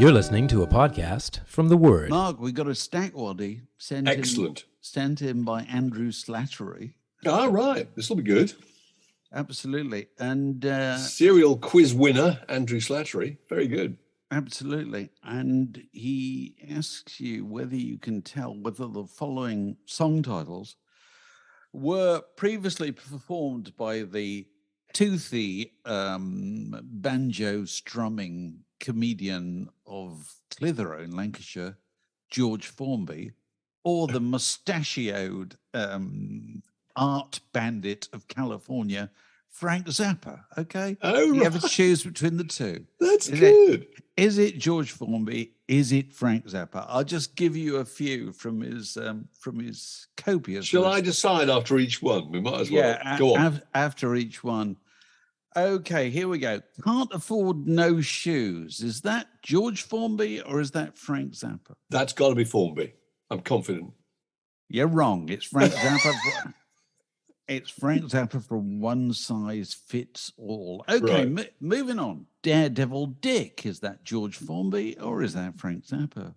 You're listening to a podcast from The Word. Mark, we got a Stackwaddy sent in by Andrew Slattery. Ah, right. This will be good. Absolutely. And serial quiz winner, Andrew Slattery. Very good. Absolutely. And he asks you whether you can tell whether the following song titles were previously performed by the toothy banjo strumming comedian of Clitheroe in Lancashire, George Formby, or the mustachioed art bandit of California, Frank Zappa. Okay, you have to choose between the two. That's good. Is it George Formby? Is it Frank Zappa? I'll just give you a few from his copious. Shall I decide after each one? We might as well. Yeah, go on. After each one. Okay, here we go. Can't afford no shoes. Is that George Formby or is that Frank Zappa? That's got to be Formby. I'm confident. You're wrong. It's Frank Zappa. It's Frank Zappa from One Size Fits All. Okay, right. Moving on. Daredevil Dick. Is that George Formby or is that Frank Zappa?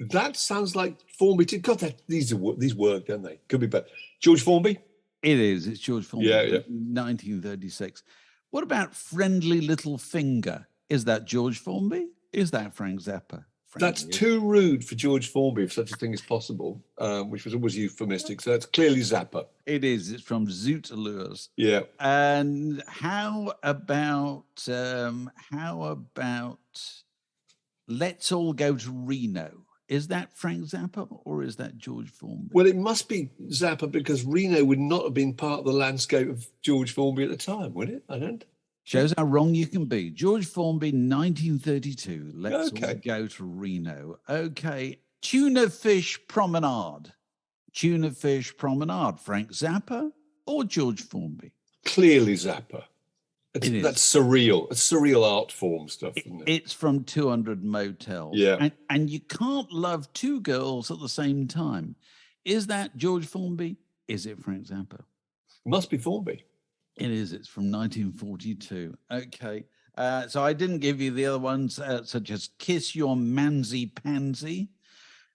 That sounds like Formby too. God, these work, don't they? Could be better. George Formby? It is. It's George Formby. Yeah. 1936. What about Friendly Little Finger? Is that George Formby? Is that Frank Zappa? That's too rude for George Formby, if such a thing is possible, which was always euphemistic. So that's clearly Zappa. It is. It's from Zoot Allures. Yeah. And how about Let's All Go to Reno? Is that Frank Zappa or is that George Formby? Well, it must be Zappa because Reno would not have been part of the landscape of George Formby at the time, would it? I don't. Shows how wrong you can be. George Formby, 1932. Let's all go to Reno. Okay. Tuna Fish Promenade. Tuna Fish Promenade. Frank Zappa or George Formby? Clearly Zappa. That's surreal. It's surreal art form stuff, isn't it? It's from 200 Motels. Yeah. And you can't love two girls at the same time. Is that George Formby? Is it Frank Zappa? Must be Formby. It is. It's from 1942. Okay. So I didn't give you the other ones, such as Kiss Your Mansy Pansy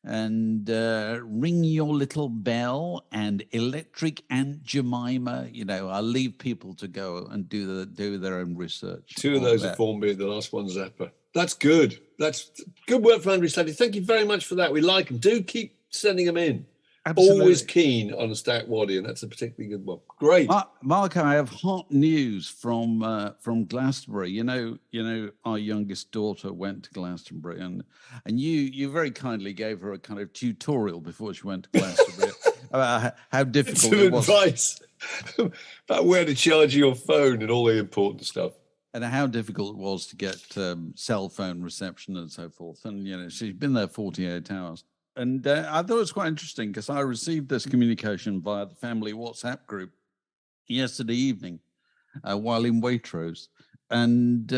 and Ring Your Little Bell and Electric Aunt Jemima. You know, I'll leave people to go and do their own research. Two of those are Formby, the last one's Zappa. That's good. That's good work from Andrew Slattery. Thank you very much for that. We like them. Do keep sending them in. Absolutely. Always keen on a Stackwaddy, and that's a particularly good one. Great, Mark. I have hot news from Glastonbury. You know, our youngest daughter went to Glastonbury, and you very kindly gave her a kind of tutorial before she went to Glastonbury about how difficult it was. Some advice about where to charge your phone and all the important stuff, and how difficult it was to get cell phone reception and so forth. And you know, she's been there 48 hours. And I thought it was quite interesting because I received this communication via the family WhatsApp group yesterday evening while in Waitrose. And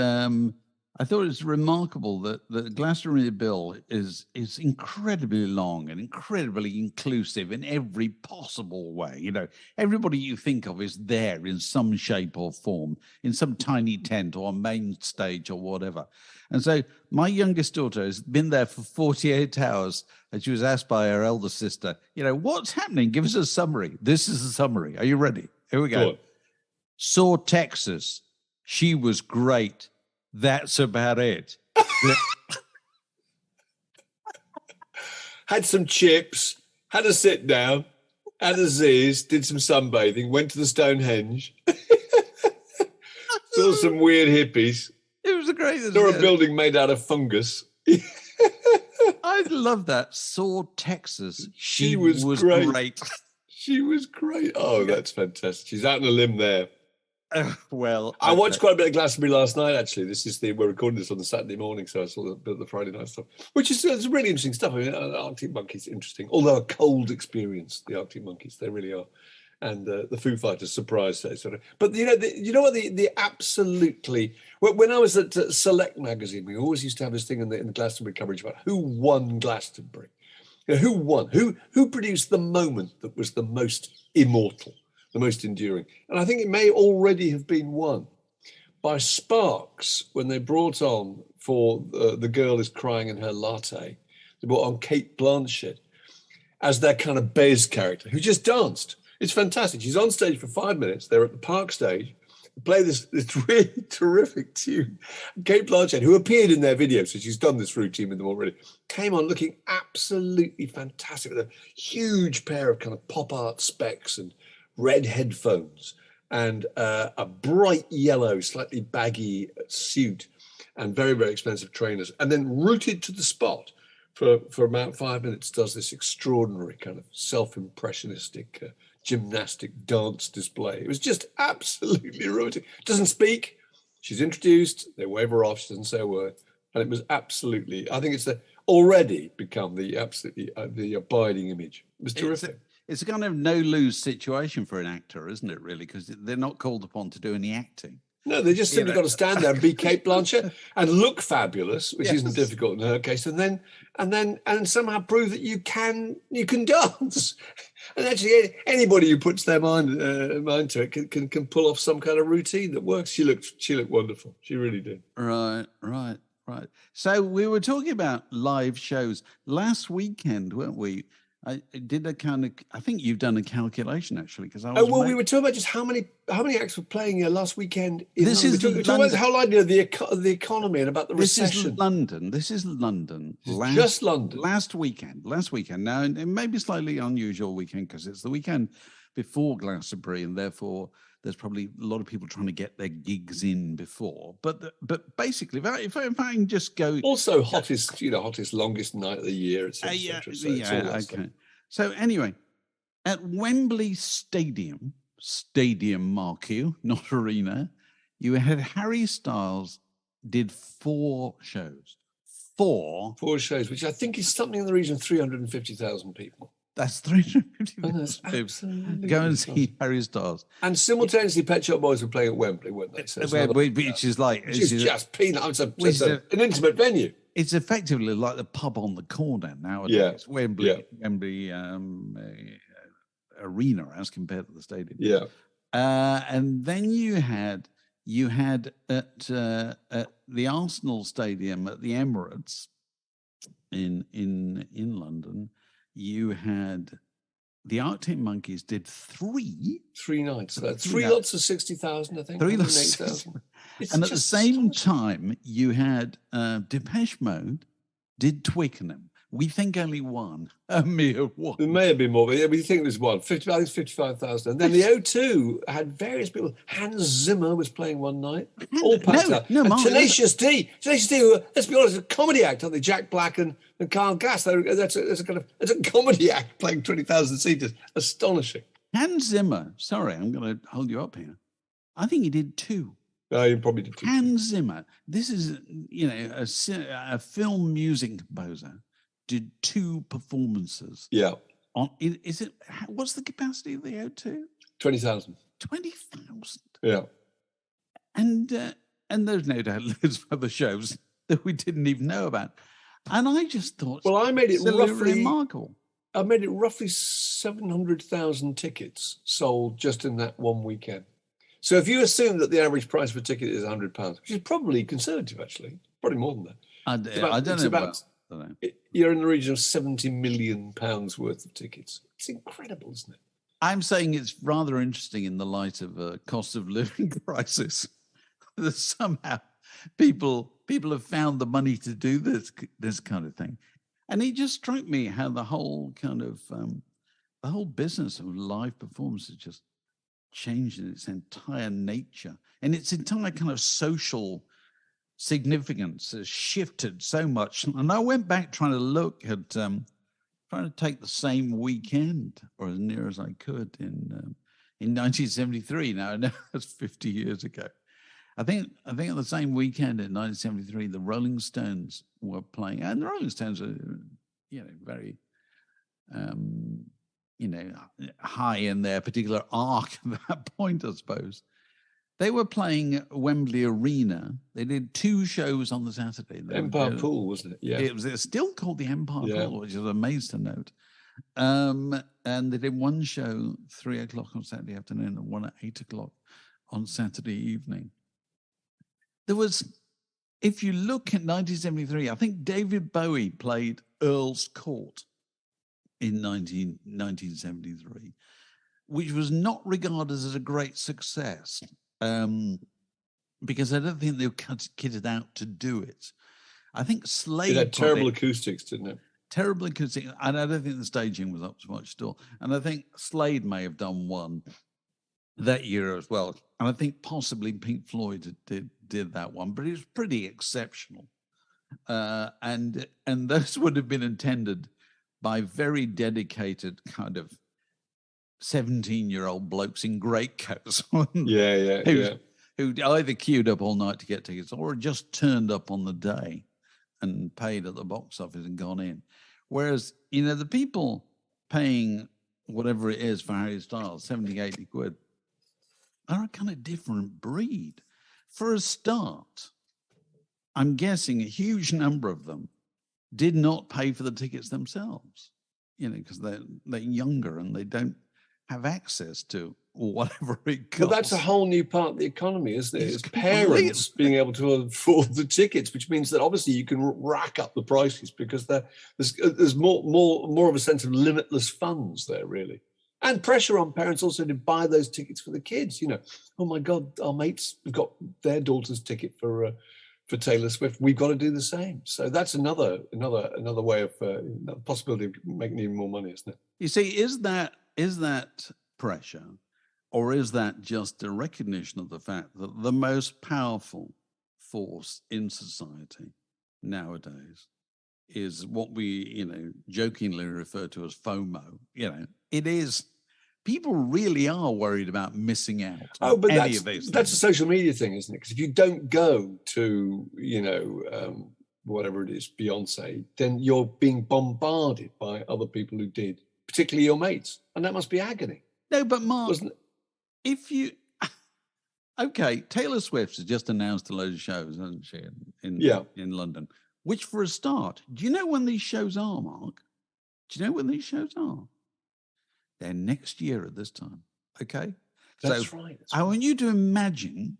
I thought it was remarkable that the Glastonbury Bill is incredibly long and incredibly inclusive in every possible way. You know, everybody you think of is there in some shape or form, in some tiny tent or main stage or whatever. And so my youngest daughter has been there for 48 hours and she was asked by her elder sister, you know, what's happening? Give us a summary. This is a summary. Are you ready? Here we go. Saw Texas. She was great. That's about it. Had some chips, had a sit down, had a Z's, did some sunbathing, went to the Stonehenge, saw some weird hippies. It was a great. Saw a building made out of fungus. I love that. Saw Texas. She was great. She was great. Oh, that's fantastic. She's out on a limb there. Well, I watched quite a bit of Glastonbury last night. Actually, we're recording this on the Saturday morning, so I saw a bit of the Friday night stuff, which is it's really interesting stuff. I mean, Arctic Monkeys, interesting. Although a cold experience, the Arctic Monkeys, they really are, and the Foo Fighters, surprise, sort of. But you know what? The absolutely. When I was at Select magazine, we always used to have this thing in the Glastonbury coverage about who won Glastonbury. You know, who won? Who produced the moment that was the most immortal? The most enduring. And I think it may already have been won by Sparks when they brought on for The Girl Is Crying in Her Latte. They brought on Cate Blanchett as their kind of Bez character, who just danced. It's fantastic. She's on stage for 5 minutes. They're at the Park stage. They play this really terrific tune. Cate Blanchett, who appeared in their video, so she's done this routine with them already, came on looking absolutely fantastic with a huge pair of kind of pop art specs and red headphones and a bright yellow, slightly baggy suit and very, very expensive trainers, and then rooted to the spot for about 5 minutes, does this extraordinary kind of self-impressionistic gymnastic dance display. It was just absolutely riveting. Doesn't speak. She's introduced. They wave her off. She doesn't say a word. And it was absolutely, I think it's already become the absolutely the abiding image. It was terrific. It's a kind of no-lose situation for an actor, isn't it, really? Because they're not called upon to do any acting. No, they just simply got to stand there and be Cate Blanchett and look fabulous, which isn't difficult in her case, and then somehow prove that you can dance. And actually, anybody who puts their mind to it can pull off some kind of routine that works. She looked wonderful. She really did. Right. So we were talking about live shows last weekend, weren't we? I did I think you've done a calculation actually, because we were talking about just how many acts were playing here last weekend. This is talking about how likely the economy and about the recession. This is London. Just London. Last weekend. Now, it may be slightly unusual weekend because it's the weekend before Glastonbury, and therefore there's probably a lot of people trying to get their gigs in before. But basically, if I can just go... Also hottest, longest night of the year, etc. Okay. So anyway, at Wembley Stadium, mark you, not arena, you had Harry Styles did 4 shows. Four shows, which I think is something in the region of 350,000 people. That's 350,000. Go and see Harry Styles. And simultaneously, Pet Shop Boys were playing at Wembley, weren't they? So which is just peanuts. It's an intimate venue. It's effectively like the pub on the corner nowadays. Wembley arena as compared to the stadium. Yeah. And then you had at the Arsenal Stadium at the Emirates in London. You had the Arctic Monkeys did 3 nights. So 3 lots of 60,000, I think. 3 lots of 60,000. And at the same time, you had Depeche Mode did Twickenham. We think only one, a mere one. There may have been more, but we think it was one. I think it's 55,000. And then the O2 had various people. Hans Zimmer was playing one night, all packed out. No, Mark, Tenacious D, who, let's be honest, is a comedy act, aren't they? Jack Black and Carl Gass. That's a comedy act playing 20,000 seaters. Astonishing. Hans Zimmer, sorry, I'm going to hold you up here. I think he did 2. No, you probably did 2. Hans Zimmer, this is, a film music composer, did 2 performances. Yeah. What's the capacity of the O2? 20,000. 20,000. Yeah. And there's no doubt loads of other shows that we didn't even know about. And I just thought, well, I made it roughly remarkable. I made it roughly 700,000 tickets sold just in that one weekend. So if you assume that the average price for a ticket is £100, which is probably conservative, actually, probably more than that. I don't know. You're in the region of £70 million worth of tickets. It's incredible, isn't it? I'm saying it's rather interesting in the light of a cost of living crisis that somehow people have found the money to do this kind of thing. And it just struck me how the whole kind of the whole business of live performance has just changed in its entire nature, and its entire kind of social significance has shifted so much. And I went back trying to look at trying to take the same weekend, or as near as I could, in 1973. Now I know that's 50 years ago. I think at the same weekend in 1973, the Rolling Stones were playing, and the Rolling Stones are, very, high in their particular arc at that point, I suppose. They were playing at Wembley Arena. They did 2 shows on the Saturday. Empire Pool, wasn't it? Yeah. It's still called the Empire Pool, which is amazing to note. And they did 1 show 3:00 on Saturday afternoon and 1 at 8:00 on Saturday evening. There was if you look at 1973, I think David Bowie played Earl's Court in 1973, which was not regarded as a great success because I don't think they were kitted out to do it. I think Slade... It had terrible acoustics, didn't it? Terrible acoustics, and I don't think the staging was up to much at all. And I think Slade may have done one that year as well. And I think possibly Pink Floyd did that one, but it was pretty exceptional. And those would have been intended by very dedicated kind of 17-year-old blokes in greatcoats. Who'd either queued up all night to get tickets or just turned up on the day and paid at the box office and gone in. Whereas, the people paying whatever it is for Harry Styles, 70, 80 quid, are a kind of different breed. For a start, I'm guessing a huge number of them did not pay for the tickets themselves, because they're younger and they don't have access to whatever it costs. Well, that's a whole new part of the economy, isn't it? It's parents being able to afford the tickets, which means that obviously you can rack up the prices because there's more of a sense of limitless funds there, really. And pressure on parents also to buy those tickets for the kids. Oh my God, our mates have got their daughter's ticket for Taylor Swift. We've got to do the same. So that's another way of possibility of making even more money, isn't it? You see, is that pressure, or is that just a recognition of the fact that the most powerful force in society nowadays is what we, jokingly refer to as FOMO? It is. People really are worried about missing out. Oh, but that's a social media thing, isn't it? Because if you don't go to, whatever it is, Beyonce, then you're being bombarded by other people who did, particularly your mates, and that must be agony. No, but Mark, okay, Taylor Swift has just announced a load of shows, hasn't she, in London? Which, for a start, do you know when these shows are, Mark? Do you know when these shows are? They're next year at this time, okay? That's right. I want you to imagine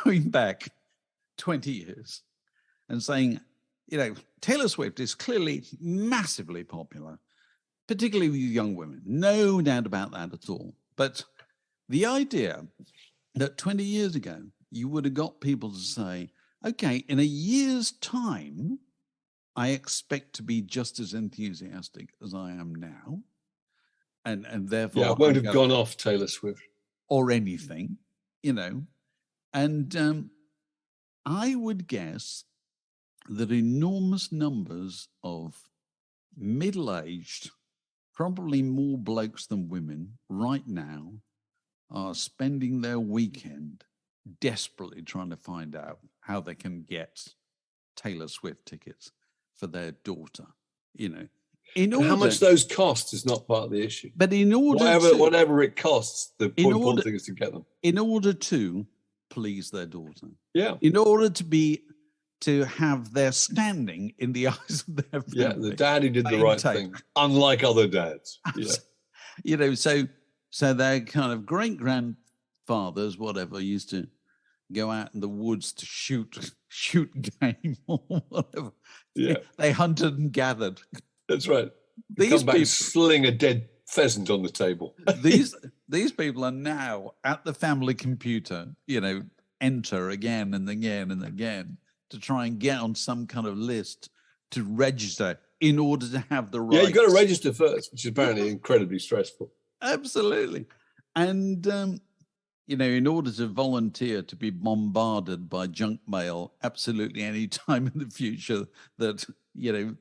going back 20 years and saying, Taylor Swift is clearly massively popular, particularly with young women. No doubt about that at all. But the idea that 20 years ago, you would have got people to say, okay, in a year's time, I expect to be just as enthusiastic as I am now. And therefore... Yeah, I won't have gone off Taylor Swift. Or anything, And I would guess that enormous numbers of middle-aged, probably more blokes than women right now, are spending their weekend desperately trying to find out how they can get Taylor Swift tickets for their daughter, how much those cost is not part of the issue. But in order whatever it costs, the important thing is to get them. In order to please their daughter. Yeah. In order to have their standing in the eyes of their family. Yeah, the daddy did the right thing, unlike other dads. Yeah. So their kind of great-grandfathers, whatever, used to go out in the woods to shoot game or whatever. Yeah. They hunted and gathered. That's right. Come back and sling a dead pheasant on the table. These people are now at the family computer, enter again and again and again to try and get on some kind of list to register in order to have the right. Yeah, you've got to register first, which is apparently incredibly stressful. Absolutely. And, in order to volunteer to be bombarded by junk mail absolutely any time in the future that,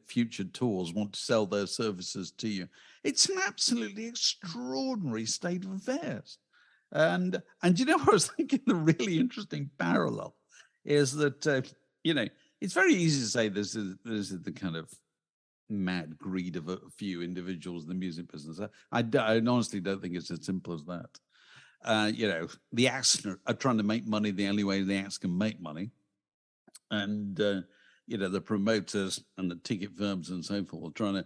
future tours want to sell their services to you, it's an absolutely extraordinary state of affairs. And what I was thinking, the really interesting parallel is that, it's very easy to say this is the kind of mad greed of a few individuals in the music business. I honestly don't think it's as simple as that. The acts are trying to make money the only way the acts can make money. And, the promoters and the ticket firms and so forth trying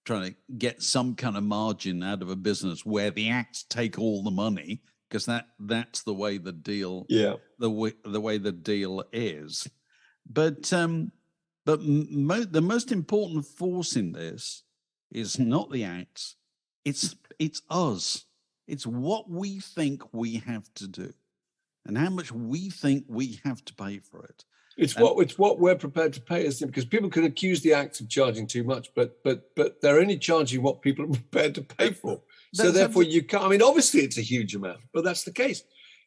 to get some kind of margin out of a business where the acts take all the money, because that's the way the deal, the way the deal is. But the most important force in this is not the acts. It's us. It's what we think we have to do, and how much we think we have to pay for it. It's what we're prepared to pay, isn't it? Because people can accuse the acts of charging too much, but they're only charging what people are prepared to pay for. So therefore, you can't. I mean, obviously, it's a huge amount, but that's the case.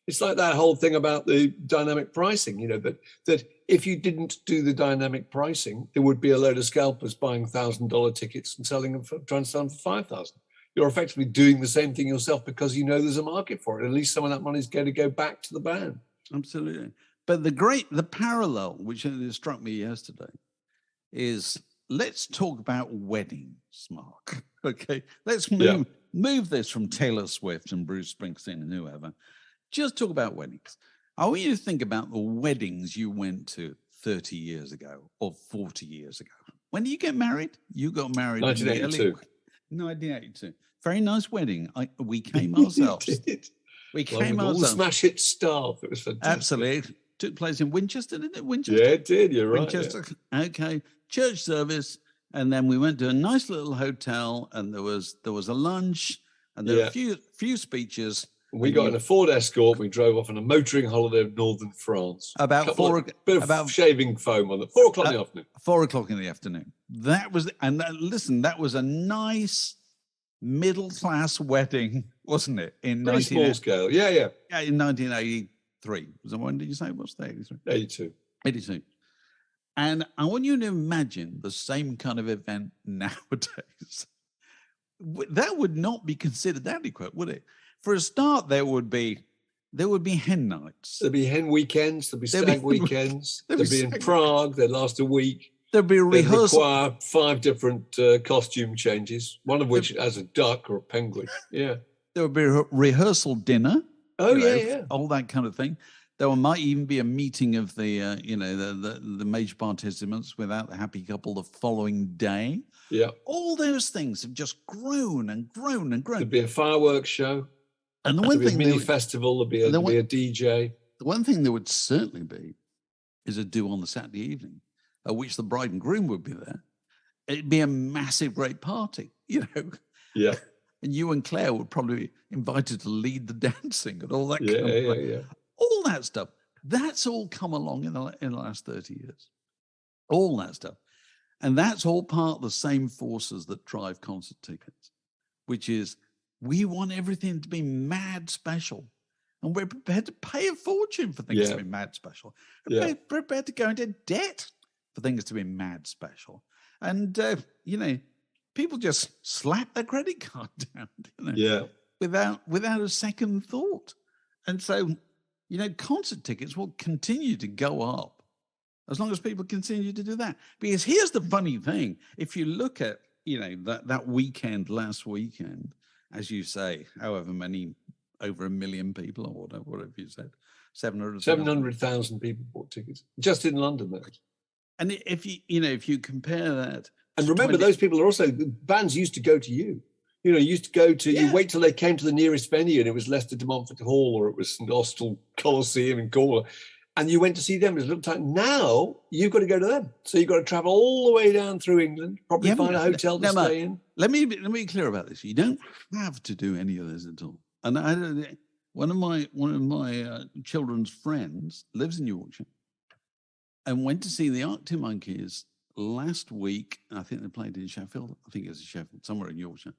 It's like that whole thing about the dynamic pricing. You know, that if you didn't do the dynamic pricing, there would be a load of scalpers buying $1,000 tickets and selling them trying to sell them for $5,000. You're effectively doing the same thing yourself because you know there's a market for it. At least some of that money is going to go back to the band. Absolutely. But the parallel, which struck me yesterday, is let's talk about weddings, Mark. Okay, let's move this from Taylor Swift and Bruce Springsteen and whoever. Just talk about weddings. I want you to think about the weddings you went to 30 years ago or 40 years ago. When did you get married? You got married 1982. 1982. Very nice wedding. We came ourselves. We came ourselves. All the smash hit staff. It was fantastic. Absolutely. Took place in Winchester, didn't it? Winchester? Yeah, it did. You're right. Winchester. Yeah. Okay. Church service. And then we went to a nice little hotel, and there was a lunch, and there were a few speeches. We got in a Ford Escort. We drove off on a motoring holiday of northern France. About shaving foam on the 4 o'clock in the afternoon. 4 o'clock in the afternoon. That was, and listen, that was a nice middle-class wedding, wasn't it? In Very small scale. Yeah. Yeah, in 1983. When did you say it was? 83? 82. 82. And I want you to imagine the same kind of event nowadays. That would not be considered adequate, would it? For a start, there would be hen nights. There'd be hen weekends. There'd be stag weekends. There'd be in Prague. They'd last a week. There'd be a rehearsal. They'd require 5 different costume changes, one of which has a duck or a penguin. Yeah. There would be a rehearsal dinner. Oh, yeah. All that kind of thing. There might even be a meeting of the major participants without the happy couple the following day. Yeah. All those things have just grown and grown and grown. There'd be a fireworks show. And the one thing, a mini festival. There'd be a DJ. The one thing there would certainly be is a do on the Saturday evening, at which the bride and groom would be there. It'd be a massive, great party, you know. Yeah. And you and Claire would probably be invited to lead the dancing and all that kind of thing. Yeah. All that stuff. That's all come along in the last 30 years. All that stuff. And that's all part of the same forces that drive concert tickets, which is we want everything to be mad special. And we're prepared to pay a fortune for things to be mad special. We're prepared to go into debt for things to be mad special. And, people just slap their credit card down, without a second thought. And so, concert tickets will continue to go up as long as people continue to do that. Because here's the funny thing. If you look at, that weekend, last weekend, as you say, however many, over 1 million people or whatever you said, 700,000 people bought tickets just in London. Though. And if you compare that, and remember, those people are also bands used to go to you. Used to go to you. Wait till they came to the nearest venue, and it was Leicester de Montfort Hall or it was St Austell Coliseum in Cornwall, and you went to see them. It was a little time. Now you've got to go to them, so you've got to travel all the way down through England, probably find a hotel to stay in. Let me be clear about this. You don't have to do any of this at all. And one of my children's friends lives in Yorkshire and went to see the Arctic Monkeys last week. I think they played in Sheffield. I think it's Sheffield, somewhere in Yorkshire.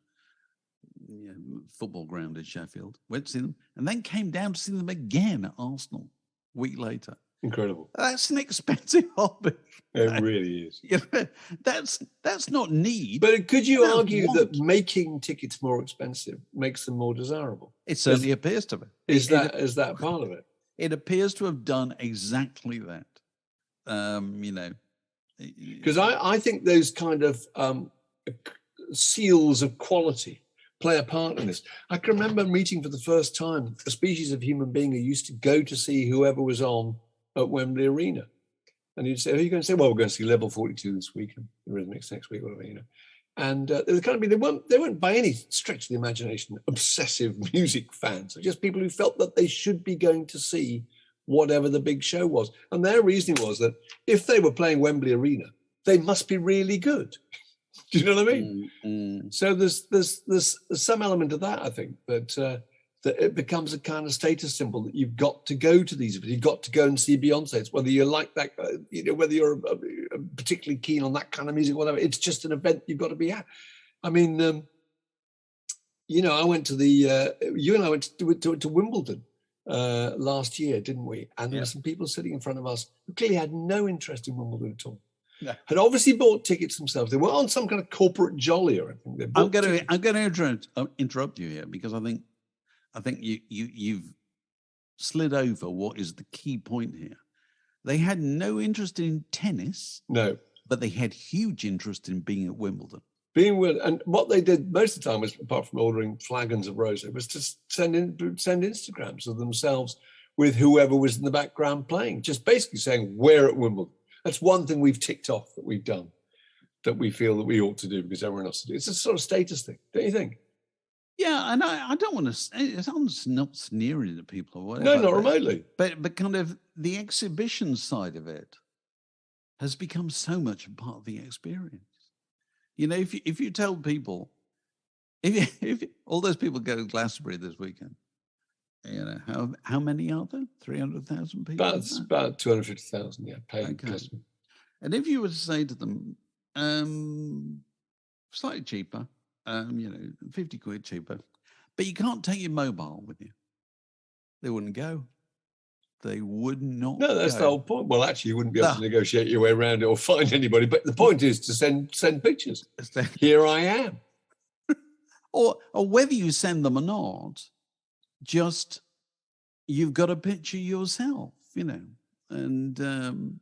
Yeah, football ground in Sheffield. Went to see them and then came down to see them again at Arsenal a week later. Incredible. That's an expensive hobby. It really is. That's not need. But could you argue that making tickets more expensive makes them more desirable? It certainly appears to be. Is that part of it? It appears to have done exactly that. Because I think those kind of seals of quality play a part in this. I can remember meeting for the first time a species of human being who used to go to see whoever was on at Wembley Arena. And you'd say, "Who are you going to see?" "Well, we're going to see Level 42 this week and the Rhythmics next week," whatever, And they weren't by any stretch of the imagination obsessive music fans. They're just people who felt that they should be going to see whatever the big show was. And their reasoning was that if they were playing Wembley Arena, they must be really good. Do you know what I mean? So there's some element of that, I think, that it becomes a kind of status symbol that you've got to go to these events. You've got to go and see Beyonce. It's whether you like that, whether you're particularly keen on that kind of music, whatever. It's just an event you've got to be at. I mean, I went to you and I went to Wimbledon last year, didn't we? And there were some people sitting in front of us who clearly had no interest in Wimbledon at all. No. Had obviously bought tickets themselves. They were on some kind of corporate jolly or anything. I'm going to interrupt you here because I think you've slid over what is the key point here. They had no interest in tennis. No. But they had huge interest in being at Wimbledon. And what they did most of the time was, apart from ordering flagons of rosé, was to send Instagrams of themselves with whoever was in the background playing, just basically saying, we're at Wimbledon. That's one thing we've ticked off that we've done, that we feel that we ought to do because everyone else to do. It's a sort of status thing, don't you think? Yeah, and I don't want to. I'm not sneering at people or whatever. No, not remotely. But kind of the exhibition side of it has become so much a part of the experience. If you tell people, if all those people go to Glastonbury this weekend, how many are there? 300,000 people. About 250,000. Yeah, paying. Okay. And if you were to say to them, slightly cheaper, 50 quid cheaper, but you can't take your mobile with you, they wouldn't go. They would not. No, that's the whole point. Well, actually, you wouldn't be able to negotiate your way around it or find anybody. But the point is to send pictures. Here I am. or whether you send them or not, just you've got a picture yourself, and that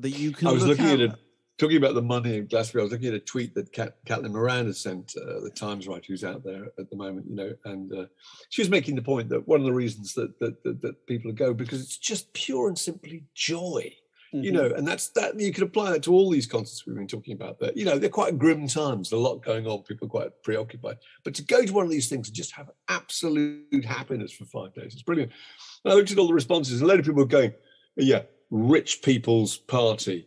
you can. I was looking at talking about the money in Glastonbury. I was looking at a tweet that Caitlin Moran has sent, the Times writer who's out there at the moment, and she was making the point that one of the reasons that people go because it's just pure and simply joy, and that's that you could apply that to all these concerts we've been talking about. That they're quite grim times, there's a lot going on, people are quite preoccupied. But to go to one of these things and just have absolute happiness for 5 days, it's brilliant. And I looked at all the responses, a load of people were going, yeah. Rich people's party,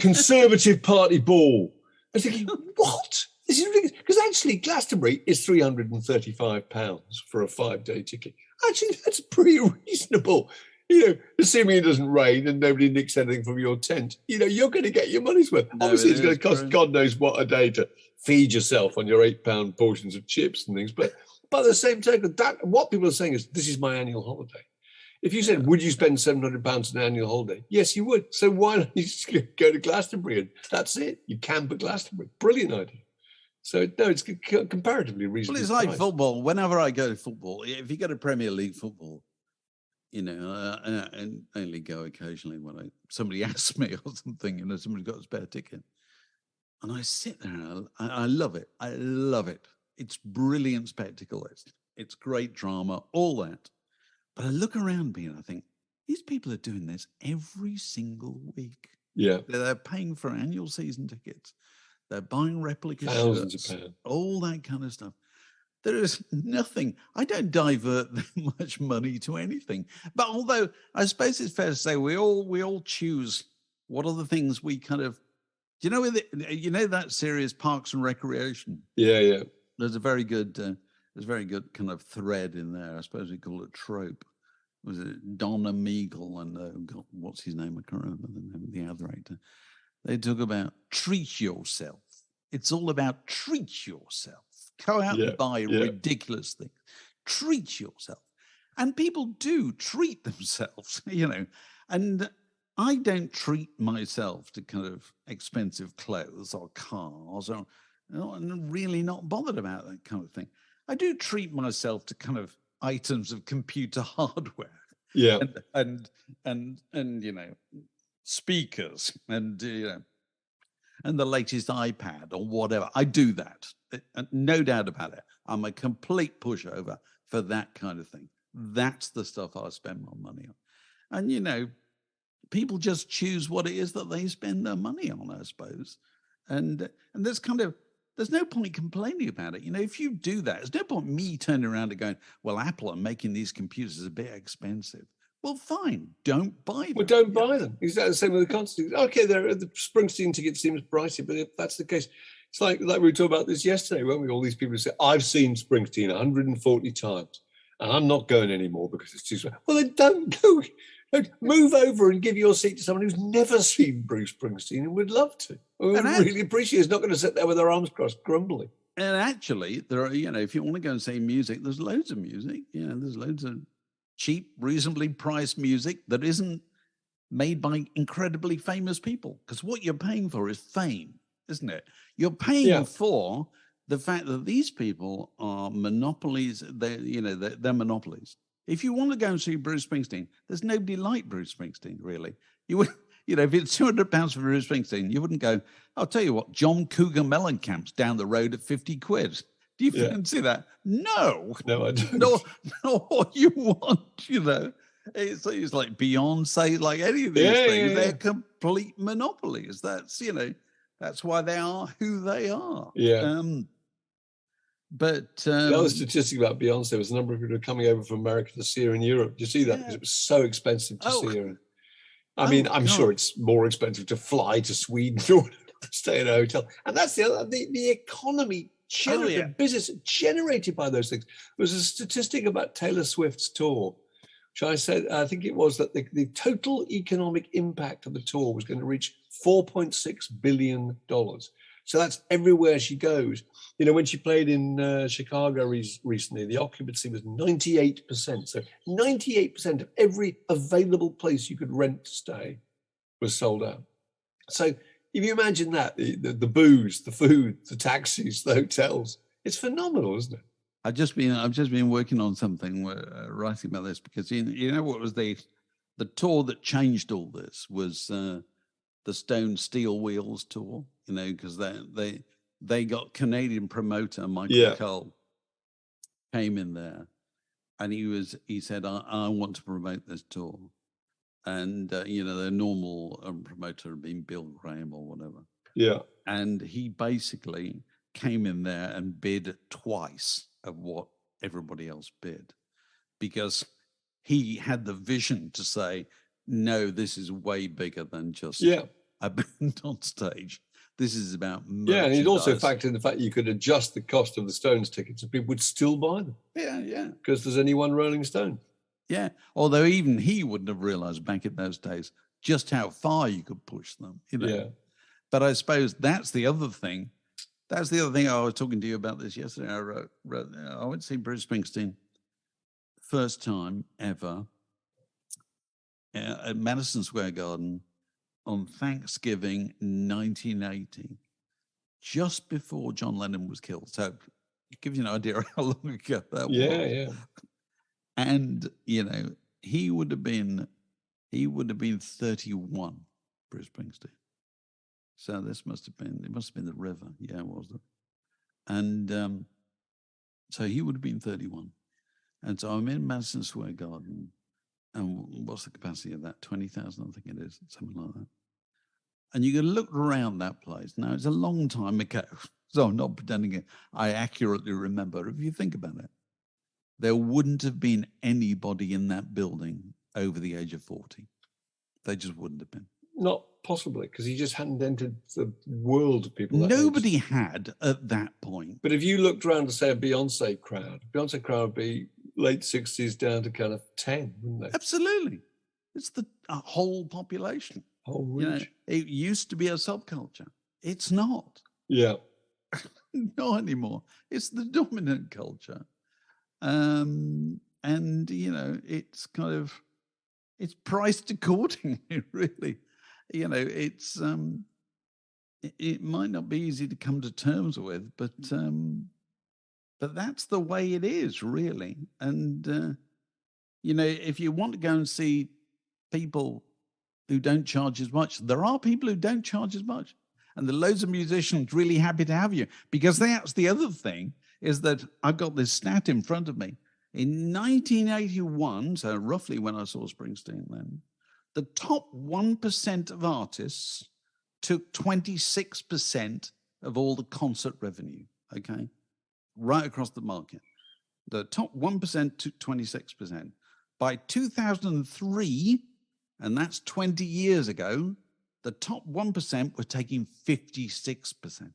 Conservative Party ball. I was thinking, what? This is ridiculous. Because actually, Glastonbury is £335 for a 5-day ticket. Actually, that's pretty reasonable. Assuming it doesn't rain and nobody nicks anything from your tent, you're going to get your money's worth. No, obviously, it's going to cost God knows what a day to feed yourself on your £8 portions of chips and things. But by the same token, what people are saying is, this is my annual holiday. If you said, would you spend £700 on an annual holiday? Yes, you would. So why not you just go to Glastonbury and that's it? You camp at Glastonbury. Brilliant idea. So, no, it's comparatively reasonable. Well, it's like football. Whenever I go to football, if you go to Premier League football, I only go occasionally when somebody asks me or something, somebody's got a spare ticket. And I sit there and I love it. I love it. It's brilliant spectacle. It's great drama, all that. But I look around me and I think, these people are doing this every single week. Yeah. They're paying for annual season tickets. They're buying replica thousands shirts, of pounds. All that kind of stuff. There is nothing. I don't divert that much money to anything. But although I suppose it's fair to say we all choose what are the things we kind of, that series Parks and Recreation? Yeah. There's a very good kind of thread in there. I suppose we call it trope. Was it Donna Meagle and what's his name? I can't remember the name of the other actor. They talk about treat yourself. It's all about treat yourself. Go out and buy ridiculous things. Treat yourself. And people do treat themselves, And I don't treat myself to kind of expensive clothes or cars or I'm really not bothered about that kind of thing. I do treat myself to kind of items of computer hardware, and speakers, and the latest iPad or whatever. I do that, no doubt about it. I'm a complete pushover for that kind of thing. That's the stuff I spend my money on, and people just choose what it is that they spend their money on, I suppose, and there's no point complaining about it. If you do that, there's no point me turning around and going, well, Apple are making these computers a bit expensive. Well, fine, don't buy them. Well, don't buy them. Exactly the same with the concerts. Okay, the Springsteen ticket seems pricey, but if that's the case, it's like we were talking about this yesterday, weren't we? All these people who say, I've seen Springsteen 140 times and I'm not going anymore because it's too small. Well, then don't go. Move over and give your seat to someone who's never seen Bruce Springsteen and would love to. Or would really appreciate it. It's not going to sit there with their arms crossed, grumbling. And actually, there are, if you want to go and say music, there's loads of music. There's loads of cheap, reasonably priced music that isn't made by incredibly famous people. Because what you're paying for is fame, isn't it? You're paying for the fact that these people are monopolies. They're monopolies. If you want to go and see Bruce Springsteen, there's nobody like Bruce Springsteen, really. You would, if it's £200 for Bruce Springsteen, you wouldn't go, I'll tell you what, John Cougar Mellencamp's down the road at 50 quid. Do you fancy that? No. No, I don't. No, what you want, It's like Beyonce, like any of these things. They're complete monopolies. That's, that's why they are who they are. Yeah. But the other statistic about Beyonce was the number of people who are coming over from America to see her in Europe. Do you see that? Because it was so expensive to see her. I'm sure it's more expensive to fly to Sweden or to stay in a hotel. And that's the economy, business generated by those things. There was a statistic about Taylor Swift's tour, which I think it was that the total economic impact of the tour was going to reach $4.6 billion. So that's everywhere she goes. When she played in Chicago recently, the occupancy was 98%. So 98% of every available place you could rent to stay was sold out. So if you imagine that, the booze, the food, the taxis, the hotels, it's phenomenal, isn't it? I've just been working on something, writing about this, because what was the tour that changed all this was the Stone Steel Wheels tour, because they got Canadian promoter Michael Cole came in there, and he said, I want to promote this tour, and the normal promoter had been Bill Graham or whatever, and he basically came in there and bid twice of what everybody else bid, because he had the vision to say, no, this is way bigger than just a band on stage. This is about merchandise. Yeah, and he'd also factored in the fact you could adjust the cost of the Stones tickets and people would still buy them. Yeah. Because there's only one Rolling Stone. Yeah, although even he wouldn't have realised back in those days just how far you could push them, Yeah. But I suppose that's the other thing. That's the other thing. I was talking to you about this yesterday. I wrote I went to see Bruce Springsteen first time ever at Madison Square Garden on Thanksgiving 1980, just before John Lennon was killed. So it gives you an idea of how long ago that was. Yeah. And, he would have been 31, Bruce Springsteen. So it must have been the river. Yeah, it was. And so he would have been 31. And so I'm in Madison Square Garden. And what's the capacity of that? 20,000, I think it is, something like that. And you can look around that place. Now, it's a long time ago, so I'm not pretending I accurately remember. If you think about it, there wouldn't have been anybody in that building over the age of 40. They just wouldn't have been. Not possibly, because he just hadn't entered the world of people. Nobody had at that point. But if you looked around to say a Beyonce crowd would be late 60s down to kind of 10, wouldn't they? Absolutely. It's the whole population. Whole reach. It used to be a subculture. It's not. Yeah. Not anymore. It's the dominant culture. And, it's kind of, it's priced accordingly, really. It's, it might not be easy to come to terms with, but that's the way it is, really. And, if you want to go and see people who don't charge as much, there are people who don't charge as much. And there are loads of musicians really happy to have you, because that's the other thing, is that I've got this stat in front of me. In 1981, so roughly when I saw Springsteen then, the top 1% of artists took 26% of all the concert revenue, okay? Right across the market. The top 1% took 26%. By 2003, and that's 20 years ago, the top 1% were taking 56%.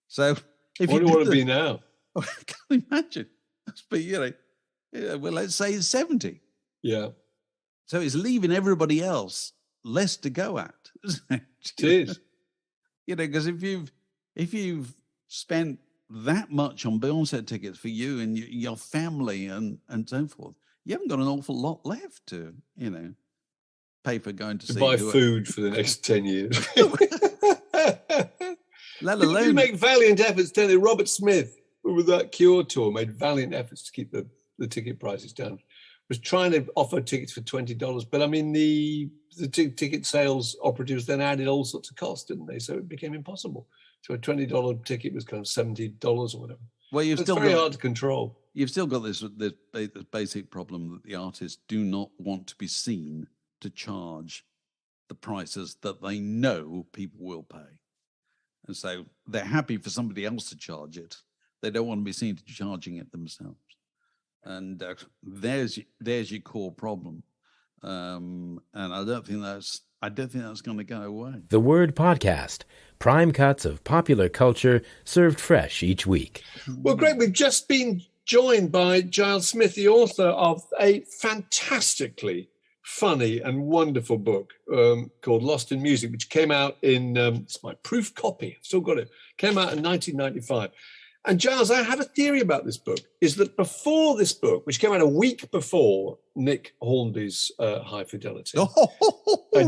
So if What do you want to be now? I can't imagine. But, well, let's say it's 70. Yeah. So it's leaving everybody else less to go at. Isn't it? It is. Because if you've spent that much on Blanchett tickets for you and your family and so forth, you haven't got an awful lot left to, pay for going to see. Buy food for the next 10 years. Let alone you make valiant efforts. Tell you, Robert Smith, with that Cure tour, made valiant efforts to keep the ticket prices down. Was trying to offer tickets for $20, but I mean the ticket sales operatives then added all sorts of costs, didn't they? So it became impossible. So a $20 ticket was kind of $70 or whatever. Well, it's very hard to control. You've still got this basic problem that the artists do not want to be seen to charge the prices that they know people will pay. And so they're happy for somebody else to charge it. They don't want to be seen to charging it themselves. And there's your core problem. And I don't think that's going to go away. The Word Podcast, prime cuts of popular culture served fresh each week. Well, great. We've just been joined by Giles Smith, the author of a fantastically funny and wonderful book called Lost in Music, which came out in, it's my proof copy, I've still got it, came out in 1995. And Giles, I have a theory about this book, is that before this book, which came out a week before Nick Hornby's High Fidelity,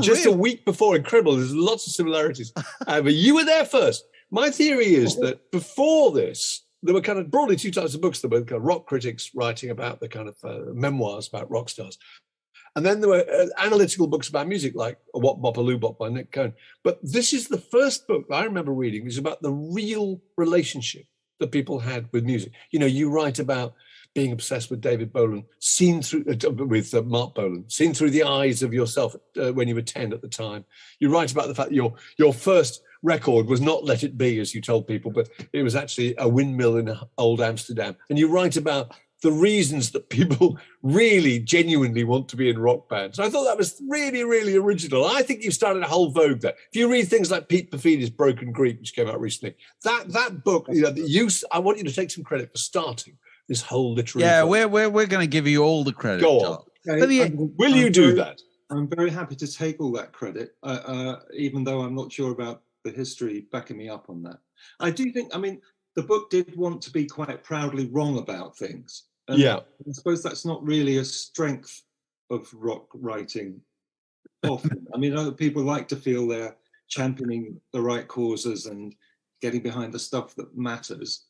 just a week before, incredible, there's lots of similarities, but you were there first. My theory is that before this, there were kind of broadly two types of books. There were kind of rock critics writing about the kind of memoirs about rock stars. And then there were analytical books about music, like What Bop a Loo Bop by Nick Cohn. But this is the first book that I remember reading, which is about the real relationship that people had with music. You write about being obsessed with David Bolan, seen through with Mark Bolan, seen through the eyes of yourself when you were 10 at the time. You write about the fact that your first record was not Let It Be, as you told people, but it was actually a windmill in old Amsterdam. And you write about the reasons that people really genuinely want to be in rock bands. I thought that was really, really original. I think you started a whole vogue there. If you read things like Pete Perfidi's Broken Greek, which came out recently, that book, I want you to take some credit for starting this whole literary book. We're going to give you all the credit. Go on. Will you do that? I'm very happy to take all that credit, even though I'm not sure about the history backing me up on that. I do think, the book did want to be quite proudly wrong about things. And I suppose that's not really a strength of rock writing often. Other people like to feel they're championing the right causes and getting behind the stuff that matters.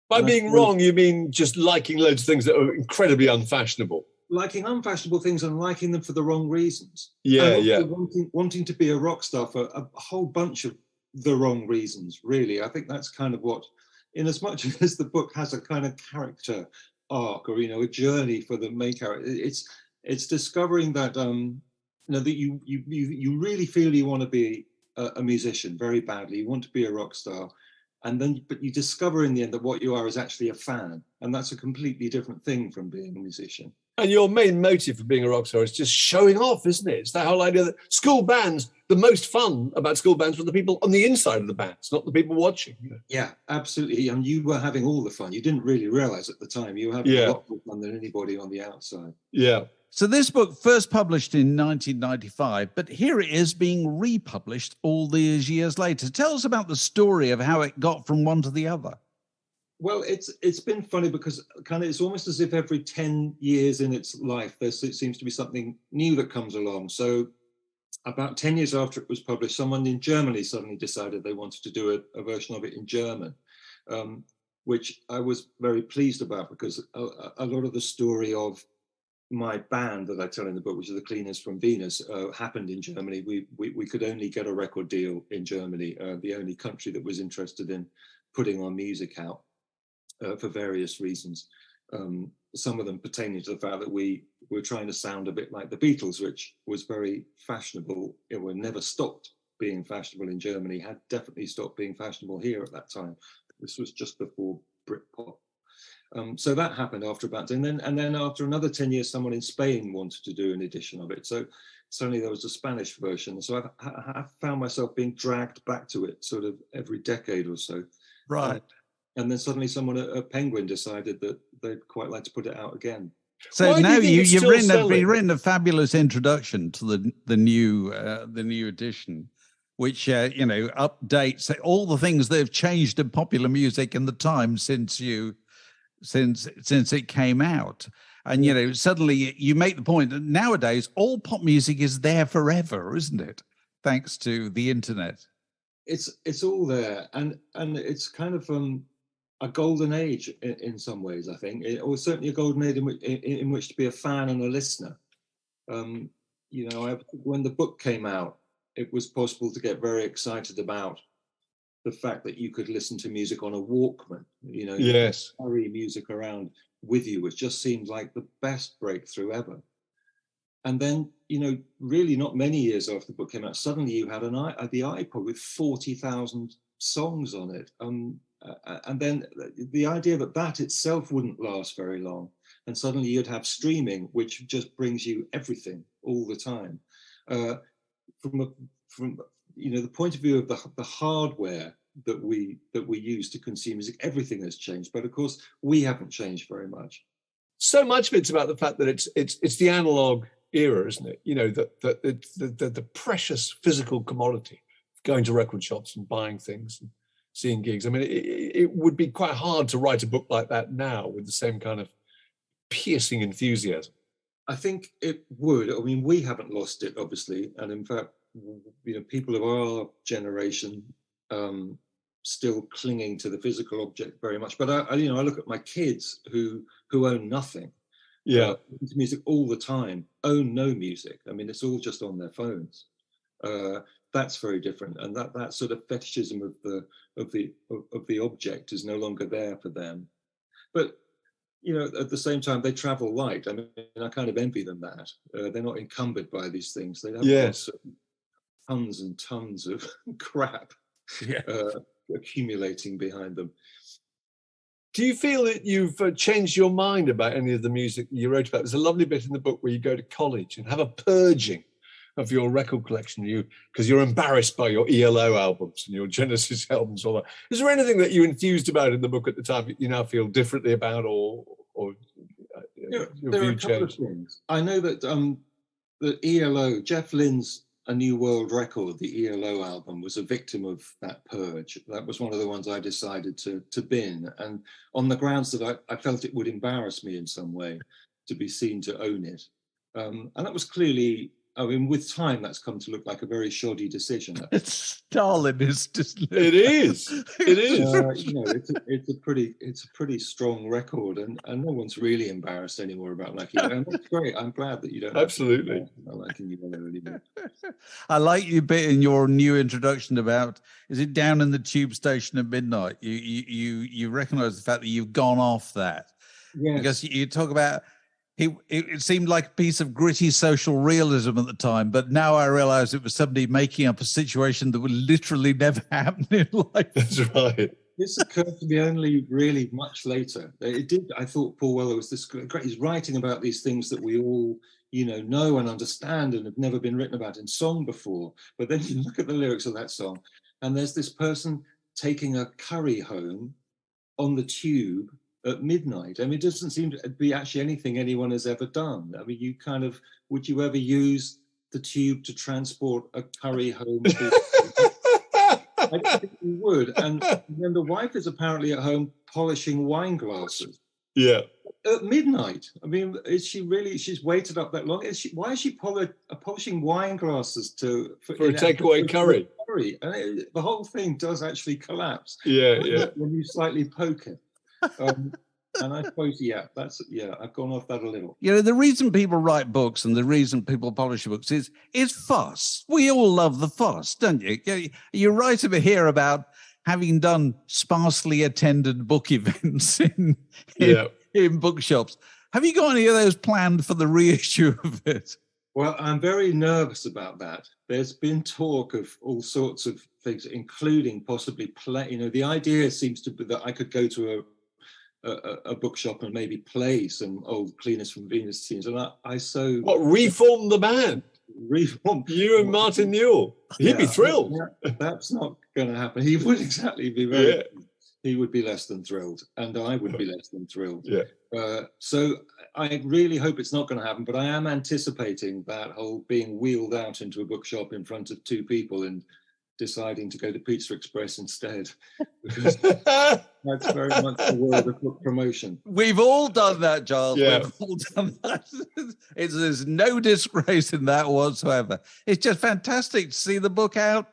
By being wrong, you mean just liking loads of things that are incredibly unfashionable? Liking unfashionable things and liking them for the wrong reasons. Wanting to be a rock star for a whole bunch of the wrong reasons, really. I think that's kind of what, in as much as the book has a kind of character arc or a journey for the main character, it's discovering that that you really feel you want to be a musician very badly. You want to be a rock star, but you discover in the end that what you are is actually a fan, and that's a completely different thing from being a musician. And your main motive for being a rock star is just showing off, isn't it? It's that whole idea that school bands, the most fun about school bands were the people on the inside of the bands, not the people watching. Yeah, absolutely. And you were having all the fun. You didn't really realize at the time you were having a lot more fun than anybody on the outside. Yeah. So this book first published in 1995, but here it is being republished all these years later. Tell us about the story of how it got from one to the other. Well, it's been funny because it's almost as if every 10 years in its life, it seems to be something new that comes along. So about 10 years after it was published, someone in Germany suddenly decided they wanted to do a version of it in German, which I was very pleased about because a lot of the story of my band that I tell in the book, which is the Cleaners from Venus, happened in Germany. We could only get a record deal in Germany, the only country that was interested in putting our music out. For various reasons, some of them pertaining to the fact that we were trying to sound a bit like the Beatles, which was very fashionable. It would never stopped being fashionable in Germany, had definitely stopped being fashionable here at that time. This was just before Britpop. So that happened after about 10, and then after another 10 years, someone in Spain wanted to do an edition of it. So suddenly there was a Spanish version. So I found myself being dragged back to it sort of every decade or so. Right. And then suddenly someone at Penguin decided that they'd quite like to put it out again. So now you've written a fabulous introduction to the new edition, which updates all the things that have changed in popular music in the time since it came out. And suddenly you make the point that nowadays all pop music is there forever, isn't it? Thanks to the internet. It's all there, and it's kind of a golden age in some ways, I think, or certainly a golden age in which to be a fan and a listener. When the book came out, it was possible to get very excited about the fact that you could listen to music on a Walkman. Yes, carry music around with you, which just seemed like the best breakthrough ever. And then, really not many years after the book came out, suddenly you had the iPod with 40,000 songs on it. And then the idea that itself wouldn't last very long. And suddenly you'd have streaming, which just brings you everything all the time. From the point of view of the hardware that we use to consume music, everything has changed. But of course, we haven't changed very much. So much of it's about the fact that it's the analog era, isn't it? The precious physical commodity of going to record shops and buying things and seeing gigs. I mean, it would be quite hard to write a book like that now with the same kind of piercing enthusiasm. I think it would. I mean, we haven't lost it, obviously, and in fact, people of our generation still clinging to the physical object very much. But I look at my kids who own nothing. Yeah, into music all the time, own no music. I mean, it's all just on their phones. That's very different, and that sort of fetishism of the object is no longer there for them. But at the same time, they travel light. I mean, I kind of envy them that they're not encumbered by these things. They have tons and tons of crap accumulating behind them. Do you feel that you've changed your mind about any of the music you wrote about? There's a lovely bit in the book where you go to college and have a purging of your record collection, because you're embarrassed by your ELO albums and your Genesis albums, all that. Is there anything that you enthused about in the book at the time that you now feel differently about, or your there view are a couple changed? of things. I know that the ELO, Jeff Lynne's A New World Record, the ELO album, was a victim of that purge. That was one of the ones I decided to bin, and on the grounds that I felt it would embarrass me in some way to be seen to own it. And that was clearly, I mean, with time, that's come to look like a very shoddy decision. It's Stalinist, isn't it? It is. It is. It's a pretty strong record, and no one's really embarrassed anymore about liking it. And that's great. I'm glad that you don't. Absolutely. About liking you anymore. I like your bit in your new introduction about, is it down in the tube station at midnight? You recognise the fact that you've gone off that. Yes. Because you talk about. It seemed like a piece of gritty social realism at the time, but now I realise it was somebody making up a situation that would literally never happen in life. That's right. This occurred to me only really much later. It did. I thought Paul Weller was this great. He's writing about these things that we all, know and understand and have never been written about in song before. But then you look at the lyrics of that song, and there's this person taking a curry home on the tube at midnight. I mean, it doesn't seem to be actually anything anyone has ever done. I mean, would you ever use the tube to transport a curry home? I don't think you would. And then the wife is apparently at home polishing wine glasses. Yeah. At midnight. I mean, is she really? She's waited up that long. Why is she polishing wine glasses for a takeaway curry? And the whole thing does actually collapse. Yeah. When you slightly poke it. And I suppose, I've gone off that a little. The reason people write books and the reason people publish books is fuss. We all love the fuss, don't you? You write over here about having done sparsely attended book events in bookshops. Have you got any of those planned for the reissue of it? Well, I'm very nervous about that. There's been talk of all sorts of things, including possibly play. The idea seems to be that I could go to a bookshop and maybe play some old Cleaners from Venus tunes. And I so What, reform the band? reform You and Martin Newell. He'd be thrilled. That's not going to happen. He would exactly be very. He would be less than thrilled, and I would be less than thrilled. So I really hope it's not going to happen, but I am anticipating that whole being wheeled out into a bookshop in front of two people and deciding to go to Pizza Express instead. Because that's very much the world of book promotion. We've all done that, Giles. Yeah. We've all done that. There's no disgrace in that whatsoever. It's just fantastic to see the book out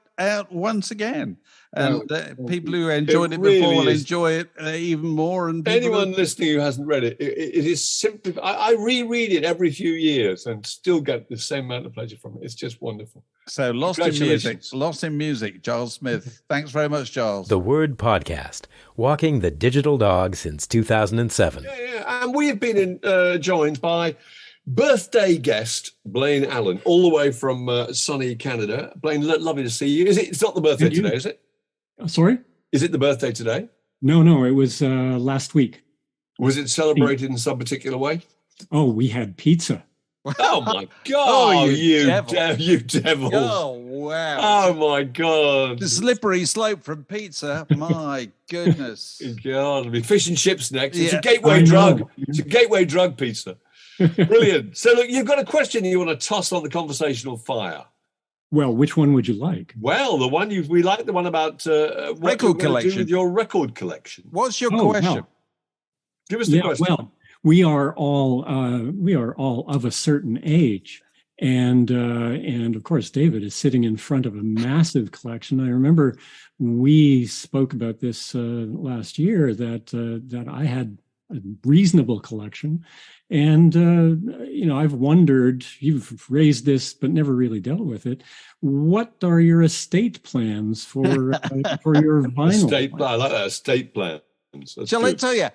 once again. And people who enjoyed it really before will is. enjoy it even more. And Anyone listening who hasn't read it, it is simply, I reread it every few years and still get the same amount of pleasure from it. It's just wonderful. So Lost in Music, Giles Smith. Thanks very much, Giles. The Word Podcast, walking the digital dog since 2007. Yeah. And we have been joined by birthday guest Blaine Allen, all the way from sunny Canada. Blaine, lovely to see you. It's not the birthday today, is it? Sorry? Is it the birthday today? No, it was last week. Was it celebrated in some particular way? Oh, we had pizza. Oh my God! You devil! Oh wow! Oh my God! The slippery slope from pizza. My goodness! God, it'll be fish and chips next. It's Yeah. a gateway drug. It's a gateway drug, pizza. Brilliant. So look, you've got a question you want to toss on the conversational fire. Well, which one would you like? Well, the one we like the one about what Record you're going to collection. do with your record collection. What's your Oh, question? well. Give us the question. Well, we are all of a certain age, and of course, David is sitting in front of a massive collection. I remember we spoke about this last year that I had a reasonable collection, and I've wondered. You've raised this, but never really dealt with it. What are your estate plans for your vinyl? Estate plan. I like that. Estate plan. Shall I tell you?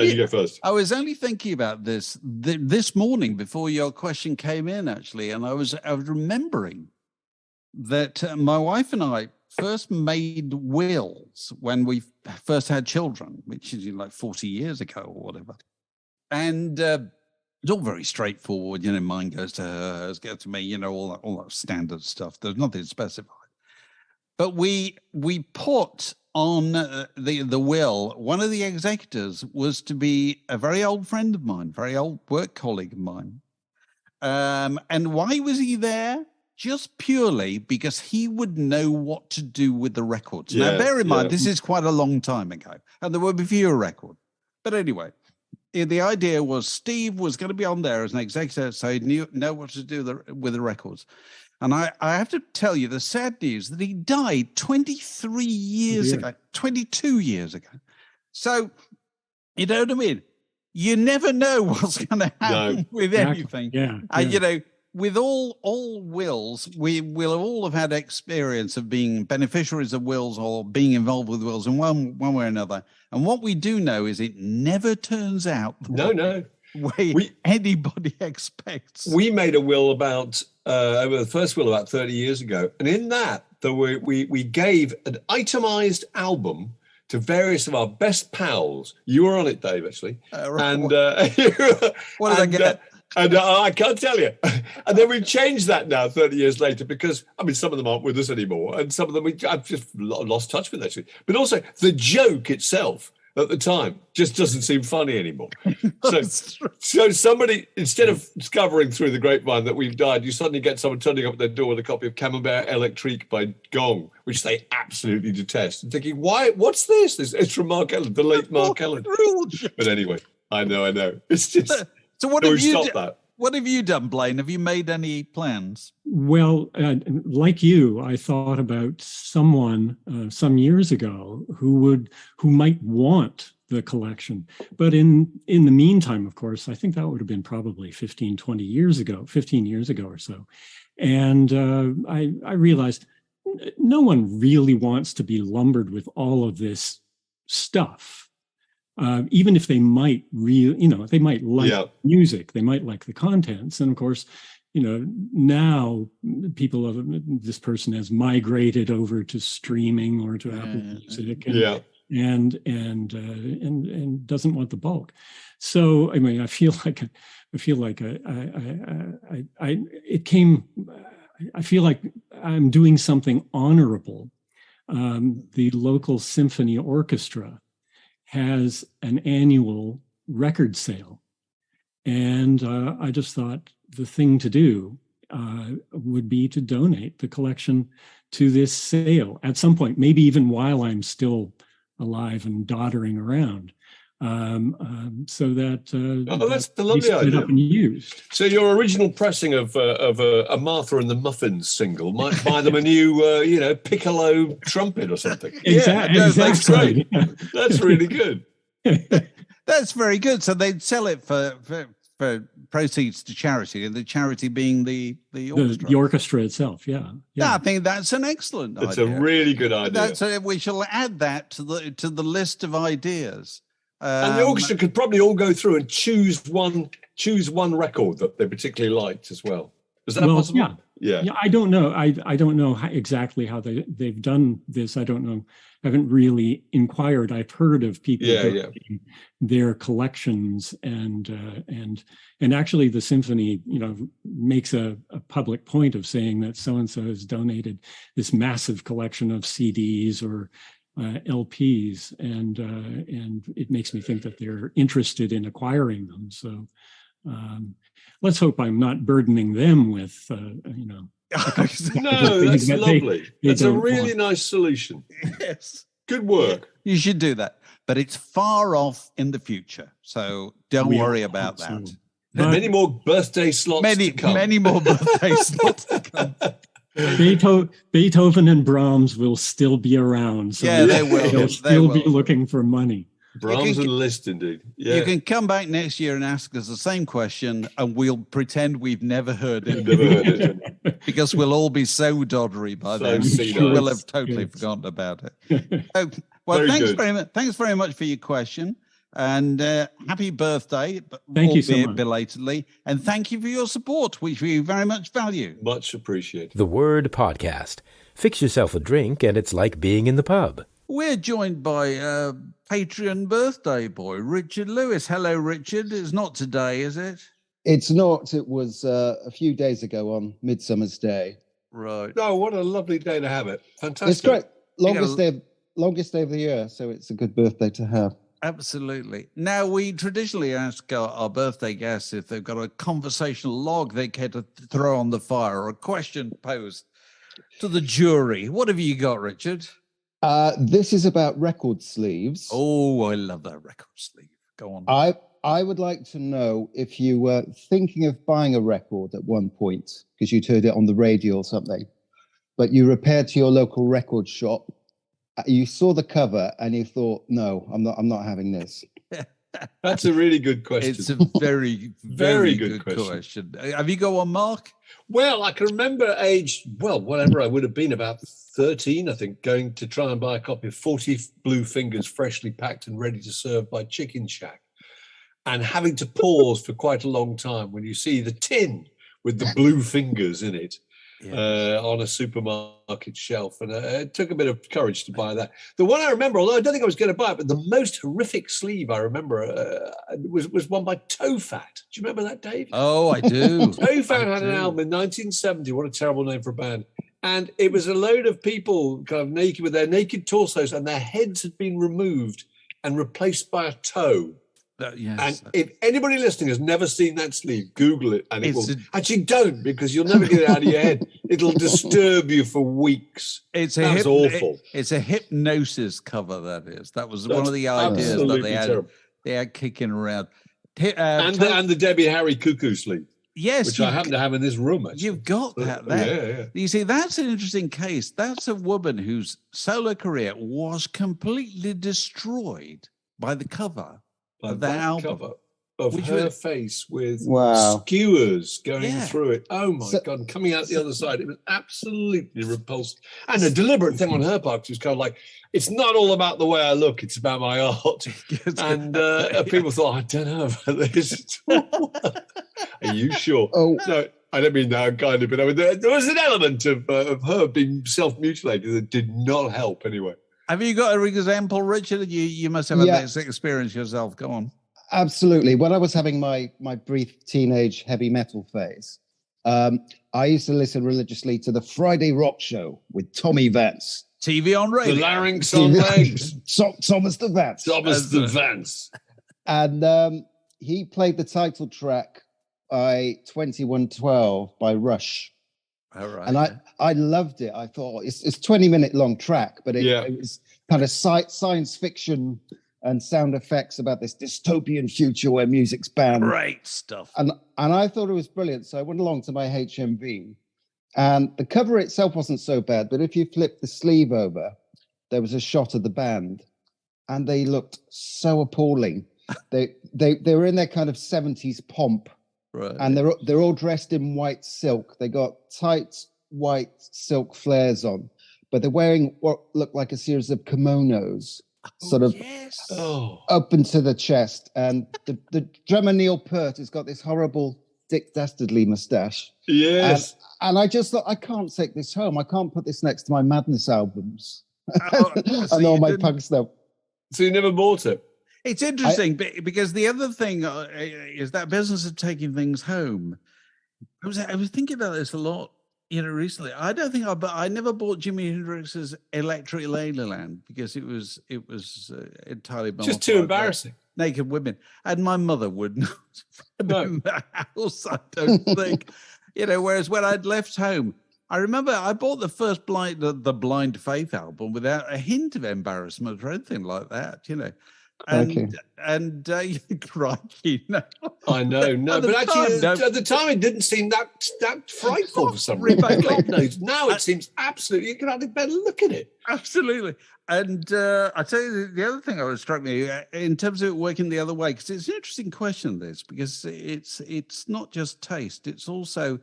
You go first. I was only thinking about this this morning before your question came in, actually, and I was remembering that my wife and I first made wills when we first had children, which is like 40 years ago or whatever, and it's all very straightforward. Mine goes to her, hers goes to me. All that standard stuff. There's nothing specified, but we put on the will, one of the executors was to be a very old friend of mine, very old work colleague of mine. And why was he there? Just purely because he would know what to do with the records. Now, bear in mind, this is quite a long time ago, and there will be fewer records. But anyway, the idea was Steve was going to be on there as an executor, so he'd know what to do with the records. And I have to tell you the sad news that he died 23 years ago, 22 years ago. So, you know what I mean? You never know what's going to happen with anything. Yeah. And, with all wills, we will all have had experience of being beneficiaries of wills or being involved with wills in one way or another. And what we do know is it never turns out the way anybody expects. We made a will the first will about 30 years ago. And in that, we gave an itemized album to various of our best pals. You were on it, Dave, actually. And what did I get? I can't tell you. And then we've changed that now 30 years later because, some of them aren't with us anymore. And some of them I've just lost touch with, actually. But also the joke itself at the time just doesn't seem funny anymore. So somebody, instead of discovering through the grapevine that we've died, you suddenly get someone turning up at their door with a copy of Camembert Electrique by Gong, which they absolutely detest, and thinking, why? What's this? It's from Mark Ellen, the late Mark Ellen. But anyway, I know. It's just... So what have you done? What have you done, Blaine? Have you made any plans? Well, like you, I thought about someone some years ago who might want the collection. But in the meantime, of course, I think that would have been probably 15 years ago or so. And I realized no one really wants to be lumbered with all of this stuff. Even if they might they might like music, they might like the contents. And of course, now this person has migrated over to streaming or to Apple Music. and doesn't want the bulk. So I mean, I feel like I'm doing something honorable. The local symphony orchestra has an annual record sale, and I just thought the thing to do would be to donate the collection to this sale at some point, maybe even while I'm still alive and doddering around, so that that's the lovely idea. Up and used. So your original pressing of a Martha and the Muffins single might buy them a new, piccolo trumpet or something. Exactly. That's great. That's really good. That's very good. So they'd sell it for proceeds to charity, and the charity being the orchestra. The orchestra itself, yeah. I think that's an excellent idea. It's a really good idea. We shall add that to the list of ideas. And the orchestra could probably all go through and choose one record that they particularly liked as well. Is that possible? Yeah. I don't know. I don't know exactly how they've done this. I don't know. I haven't really inquired. I've heard of people donating their collections, and actually the symphony, makes a public point of saying that so and so has donated this massive collection of CDs or LPs, and it makes me think that they're interested in acquiring them. So let's hope I'm not burdening them with, No, that's lovely. It's a really nice solution. Yes. Good work. You should do that. But it's far off in the future, so don't worry about that. Many more birthday slots to come. Many more birthday slots to come. Beethoven and Brahms will still be around. So they will. They'll still be looking for money. Brahms and Liszt, indeed. Yeah. You can come back next year and ask us the same question, and we'll pretend we've never heard it. Because we'll all be so doddery by then. We'll have totally forgotten about it. Thanks very much for your question. And happy birthday, thank you so much. Belatedly. And thank you for your support, which we very much value. Much appreciated. The Word Podcast. Fix yourself a drink and it's like being in the pub. We're joined by Patreon birthday boy, Richard Lewis. Hello, Richard. It's not today, is it? It's not. It was a few days ago on Midsummer's Day. Right. Oh, what a lovely day to have it. Fantastic. It's great. Longest day of the year, so it's a good birthday to have. Absolutely. Now, we traditionally ask our birthday guests if they've got a conversational log they care to throw on the fire or a question posed to the jury. What have you got, Richard? This is about record sleeves. Oh, I love that record sleeve. Go on. I would like to know if you were thinking of buying a record at one point because you'd heard it on the radio or something, but you repaired to your local record shop. You saw the cover and you thought, no, I'm not having this. That's a really good question. It's a very, very good question. Have you got one, Mark? Well, I can remember whatever I would have been, about 13, I think, going to try and buy a copy of 40 Blue Fingers, freshly packed and ready to serve by Chicken Shack, and having to pause for quite a long time when you see the tin with the blue fingers in it. On a supermarket shelf, and it took a bit of courage to buy that. The one I remember, although I don't think I was going to buy it, but the most horrific sleeve I remember was one by Tofat. Do you remember that, Dave? Oh, I do. Tofat had an album in 1970. What a terrible name for a band! And it was a load of people kind of naked with their naked torsos, and their heads had been removed and replaced by a toe. Yes. And if anybody listening has never seen that sleeve, Google it, and actually don't, because you'll never get it out of your head. It'll disturb you for weeks. That's awful. It's a hypnosis cover. That was one of the ideas that they had kicking around. And the Debbie Harry cuckoo sleeve. Yes, which I happen to have in this room. Actually. You've got that there. Yeah. You see, that's an interesting case. That's a woman whose solo career was completely destroyed by the cover. Of that album. Cover of her face with skewers going through it. Oh my God, and coming out the other side. It was absolutely repulsive. And a deliberate thing on her part, was kind of like, it's not all about the way I look, it's about my art. And people thought, I don't know about this. Are you sure? Oh. No, I don't mean that kind of, but I mean, there was an element of her being self-mutilated that did not help anyway. Have you got an example, Richard? You must have had this experience yourself. Go on. Absolutely. When I was having my brief teenage heavy metal phase, I used to listen religiously to the Friday Rock Show with Tommy Vance. TV on radio. The larynx on legs. Thomas the Vance. Thomas the Vance. And he played the title track by 2112 by Rush. All right. And I loved it. I thought it's 20-minute long track, but it was kind of science fiction and sound effects about this dystopian future where music's banned. Great stuff. And I thought it was brilliant. So I went along to my HMV, and the cover itself wasn't so bad, but if you flip the sleeve over, there was a shot of the band, and they looked so appalling. They were in their kind of 70s pomp. Right. And they're all dressed in white silk. They got tight white silk flares on, but they're wearing what looked like a series of kimonos, up into the chest. And the drummer Neil Peart has got this horrible Dick Dastardly mustache. Yes. And I just thought, I can't take this home. I can't put this next to my Madness albums and all my punk stuff. So you never bought it? It's interesting because the other thing is that business of taking things home. I was thinking about this a lot, recently. I don't think I never bought Jimi Hendrix's Electric Ladyland because it was entirely just too embarrassing. Naked women, and my mother would not in the house. I don't think, Whereas when I'd left home, I remember I bought the first the Blind Faith album without a hint of embarrassment or anything like that, And crikey, no. I know, no, but actually, at the time, it didn't seem that frightful for some reason. God knows. Now it seems absolutely. You can hardly better look at it. Absolutely. And I tell you, the other thing that was struck me in terms of it working the other way, because it's an interesting question, this, because it's not just taste. It's also,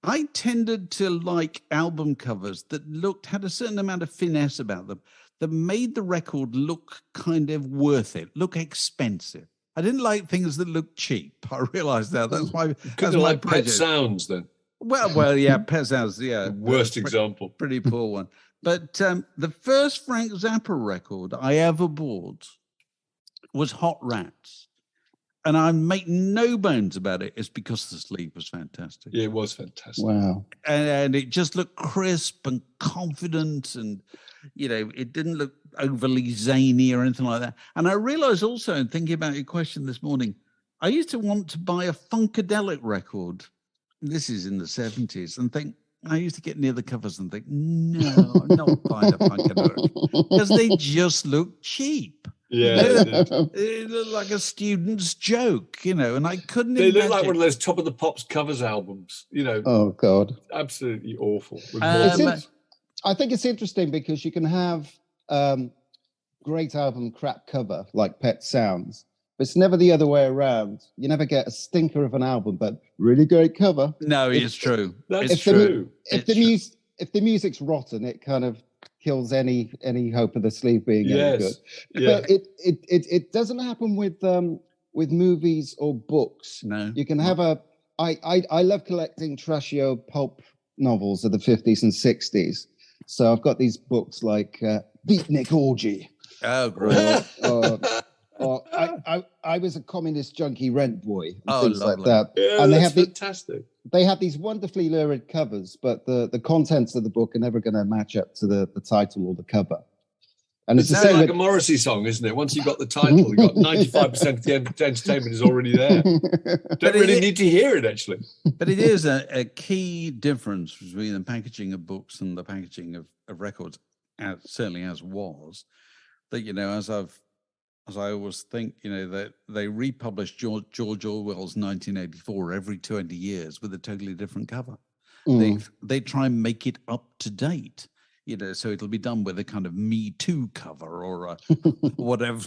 I tended to like album covers that had a certain amount of finesse about them, that made the record look kind of worth it, look expensive. I didn't like things that looked cheap. I realised that. That's my like Pet Sounds then. Well, yeah, Pet Sounds, yeah. Worst example. Pretty poor one. But the first Frank Zappa record I ever bought was Hot Rats. And I make no bones about it. It's because the sleeve was fantastic. Yeah, it was fantastic. Wow. And it just looked crisp and confident, and it didn't look overly zany or anything like that. And I realized also, in thinking about your question this morning, I used to want to buy a Funkadelic record. This is in the 70s, and I used to get near the covers and think, no, I'm not buying a Funkadelic, because they just look cheap. Yeah, it looked like a student's joke, and I couldn't. They look like one of those Top of the Pops covers albums, Oh God, absolutely awful. I think it's interesting because you can have great album crap cover like Pet Sounds, but it's never the other way around. You never get a stinker of an album, but really great cover. No, it's true. That's true. If the music's rotten, it kind of kills any hope of the sleeve being any good. Yeah. But it doesn't happen with movies or books. No. You can have I love collecting trashy old pulp novels of the 50s and 60s. So I've got these books like Beatnik Orgy. Oh, great. Or I was a communist junkie rent boy. And things lovely. like that. Yeah, and that's fantastic. They have these wonderfully lurid covers, but the contents of the book are never going to match up to the title or the cover. And it's the same like a Morrissey song, isn't it? Once you've got the title, you've got 95% of the entertainment is already there. Don't really need to hear it, actually. But it is a key difference between the packaging of books and the packaging of records, certainly as was, that, as I always think, that they republish George Orwell's 1984 every 20 years with a totally different cover. They try and make it up to date. So it'll be done with a kind of Me Too cover or whatever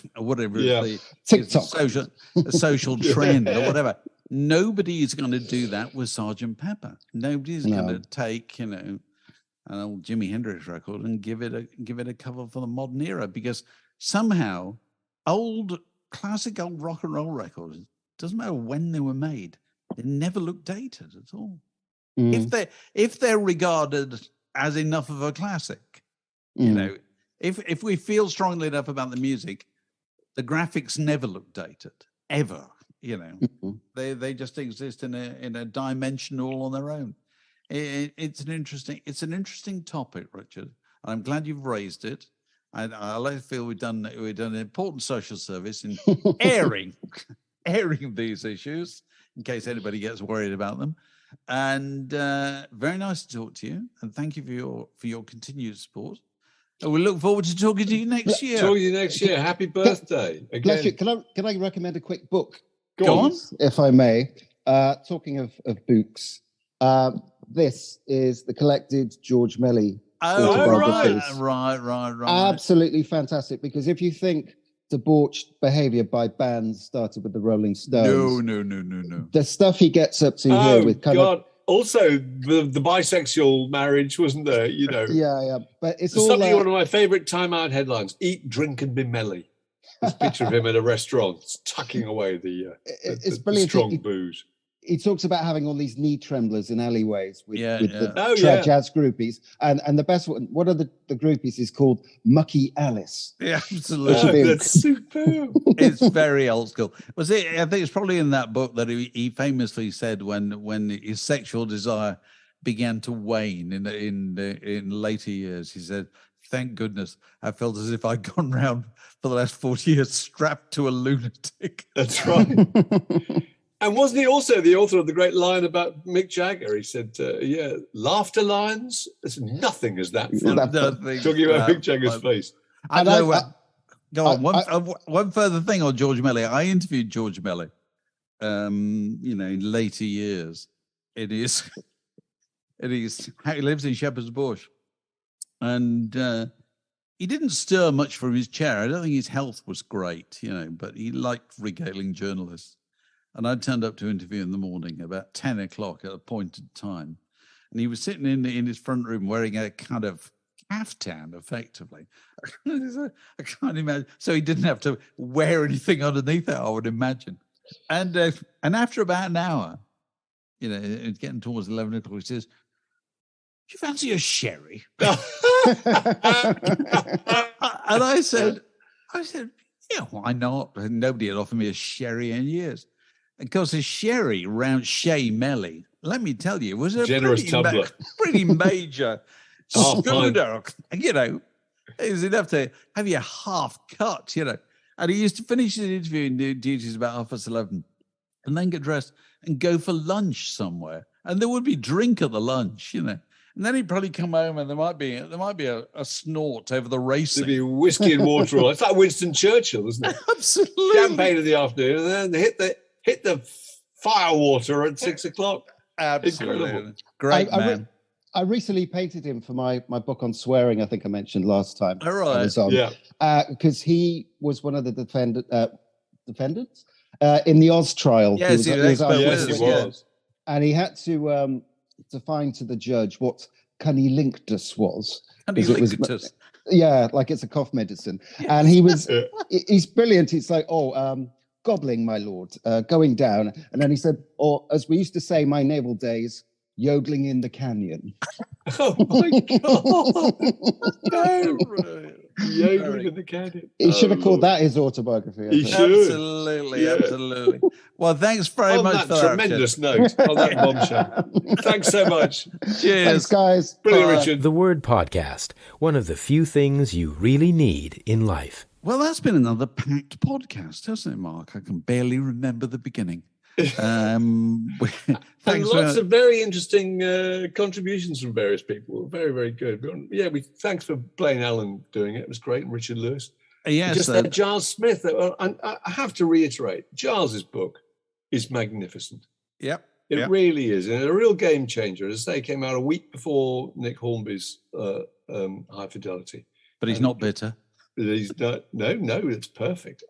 TikTok, a social trend or whatever. Nobody is going to do that with Sgt. Pepper. Nobody's going to take an old Jimi Hendrix record and give it a cover for the modern era, because somehow classic old rock and roll records, doesn't matter when they were made, they never look dated at all. If they're regarded as enough of a classic, if we feel strongly enough about the music, the graphics never look dated, ever. You know, they just exist in a dimension all on their own. It's an interesting topic, Richard. I'm glad you've raised it. I feel we've done an important social service in airing these issues in case anybody gets worried about them. And very nice to talk to you, and thank you for your continued support. And we look forward to talking to you next year. Talk to you next year. Happy birthday again. Blanchett, can I recommend a quick book? Go on, if I may. Talking of books, this is the collected George Melly autobiographies. Right. Absolutely fantastic, because if you think debauched behavior by bands started with the Rolling Stones. No. The stuff he gets up to here with kind of... Also, the bisexual marriage, wasn't there? You know. Yeah. But it's all... all... one of my favourite Time Out headlines, Eat, Drink and Be Melly. This picture of him at a restaurant tucking away the strong booze. He talks about having all these knee tremblers in alleyways with the jazz groupies. And the best one of the groupies is called Mucky Alice. Yeah, absolutely. That's superb. It's very old school. I think it's probably in that book that he famously said when his sexual desire began to wane in later years, he said, "Thank goodness, I felt as if I'd gone round for the last 40 years strapped to a lunatic." That's right. And wasn't he also the author of the great line about Mick Jagger? He said, laughter lines, there's nothing as that funny. Talking about Mick Jagger's face. Go on. One further thing on George Melly. I interviewed George Melly, in later years. It is how he lives in Shepherd's Bush. And he didn't stir much from his chair. I don't think his health was great, but he liked regaling journalists. And I turned up to interview in the morning about 10 o'clock at a appointed time. And he was sitting in his front room wearing a kind of caftan, effectively. I can't imagine. So he didn't have to wear anything underneath it, I would imagine. And after about an hour, it's getting towards 11 o'clock, he says, "Do you fancy a sherry?" And I said, yeah, why not? And nobody had offered me a sherry in years. Of course, a sherry round Shea Melly, let me tell you, was a generous tumbler, pretty major schooner. It was enough to have you half cut, And he used to finish his interview and do duties about 11:30, and then get dressed and go for lunch somewhere. And there would be drink at the lunch, And then he'd probably come home and there might be a snort over the racing. There'd be whiskey and water. It's like Winston Churchill, isn't it? Absolutely. Champagne in the afternoon, and then hit the fire water at 6 o'clock. Absolutely. Incredible. Great man. I recently painted him for my book on swearing, I think I mentioned last time. All right. Because he was one of the defendants in the Oz trial. Yes, he was. And he had to define to the judge what cunnilingus was. Cunnilingus. Yeah, like it's a cough medicine. Yes. And he's brilliant. It's like, gobbling, my lord, going down. And then he said, or as we used to say, my naval days, yodeling in the canyon. Oh my God. No. Yodeling in the canyon. He should have called that his autobiography. He should. Absolutely. Well, thanks very much for that tremendous note, on that bombshell. Thanks so much. Cheers. Thanks, guys. Brilliant, Richard. The Word Podcast, one of the few things you really need in life. Well, that's been another packed podcast, hasn't it, Mark? I can barely remember the beginning. And lots of very interesting contributions from various people. Very, very good. Yeah, thanks for Blaine Allen doing it. It was great. And Richard Lewis. Yes. Just that Giles Smith. And I have to reiterate, Giles's book is magnificent. Yep. It really is. And a real game changer. As I say, it came out a week before Nick Hornby's High Fidelity. But he's not bitter. He's not, no, it's perfect.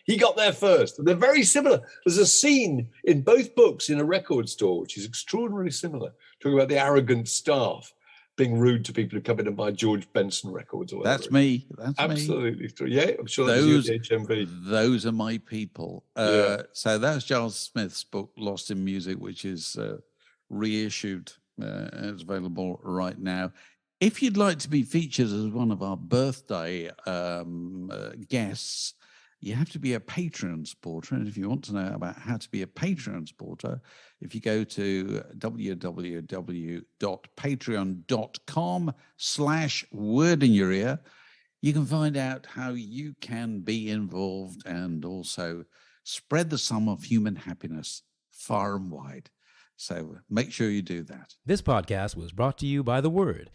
He got there first. And they're very similar. There's a scene in both books in a record store, which is extraordinarily similar, talking about the arrogant staff being rude to people who come in and buy George Benson records or whatever. That's me. Absolutely true. Yeah, I'm sure that was the HMV. Those are my people. So that's Giles Smith's book, Lost in Music, which is reissued. It's available right now. If you'd like to be featured as one of our birthday guests, you have to be a Patreon supporter. And if you want to know about how to be a Patreon supporter, if you go to www.patreon.com/wordinyour, you can find out how you can be involved and also spread the sum of human happiness far and wide. So make sure you do that. This podcast was brought to you by The Word.